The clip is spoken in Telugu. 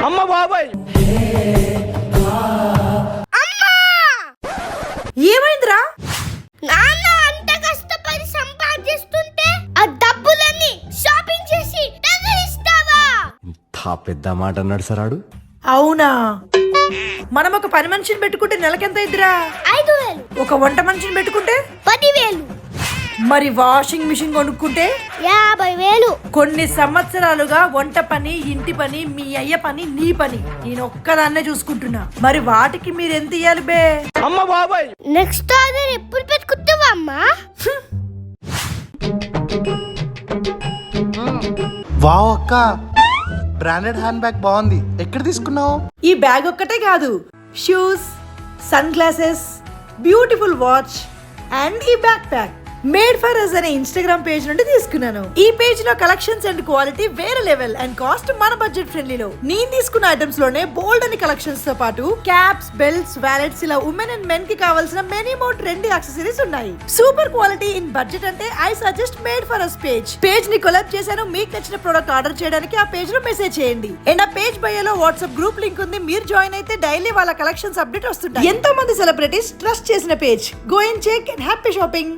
అమ్మ బాబాయ్ ఏమైందిరా? నాన్న అంత కష్టపడి సంపాదిస్తుంటే ఆ డబ్బులన్నీ షాపింగ్ చేసి ఇస్తావా? పెద్ద మాట అన్నాడు సరాడు. అవునా? మనం ఒక పని మనిషిని పెట్టుకుంటే నెలకెంత అయిద్దిరా? 5,000. ఒక వంట మనిషిని పెట్టుకుంటే 10,000. మరి వాషింగ్ మిషన్ కొనుక్కుంటే 50,000. కొన్ని సంవత్సరాలుగా వంట పని, ఇంటి పని, మీ అయ్య పని, నీ పని నేను ఒక్కదాన్నే చూసుకుంటున్నా. మరి వాటికి మీరు ఎంత ఇయ్యాలి బే? అమ్మ బాబాయ్ నెక్స్ట్ ఆర్డర్ ఎప్పుడు పెట్టుకుంటావా అమ్మా? వావ్ అక్క, బ్రాండెడ్ హ్యాండ్ బ్యాగ్ బాగుంది. ఎక్కడ తీసుకున్నావు? ఈ బ్యాగ్ ఒక్కటే కాదు, shoes, sunglasses, beautiful watch and ఈ backpack made for us అనే ఇన్స్టాగ్రామ్ పేజ్ నుండి తీసుకున్నాను. ఈ పేజ్ లో కలెక్షన్స్ అండ్ క్వాలిటీ వేరే లెవెల్ అండ్ కాస్ట్ మన బడ్జెట్ ఫ్రెండ్లీలో. నేను తీసుకున్న ఐటమ్స్ లోనే బోల్డ్ అని కలెక్షన్స్ తో పాటు క్యాప్స్, బెల్ట్స్, వాలెట్స్ ఇలా ఉమెన్ అండ్ మెన్ కి కావాల్సిన మెనీ మోర్ ట్రెండీ యాక్సెసరీస్ ఉన్నాయి. సూపర్ క్వాలిటీ ఇన్ బడ్జెట్ అంటే I suggest made for us page ని కొలాబ్ చేశాను. మీకు నచ్చిన ప్రొడక్ట్ ఆర్డర్ చేయడానికి ఆ పేజ్ లో మెసేజ్ చేయండి. అండ్ ఆ పేజ్ బయోలో వాట్సాప్ గ్రూప్ లింక్ ఉంది. మీరు జాయిన్ అయితే డైలీ వాళ్ళ కలెక్షన్స్ అప్డేట్ వస్తుంటాయి. ఎంతో మంది సెలబ్రిటీస్ ట్రస్ట్ చేసిన page. Go and check and happy shopping.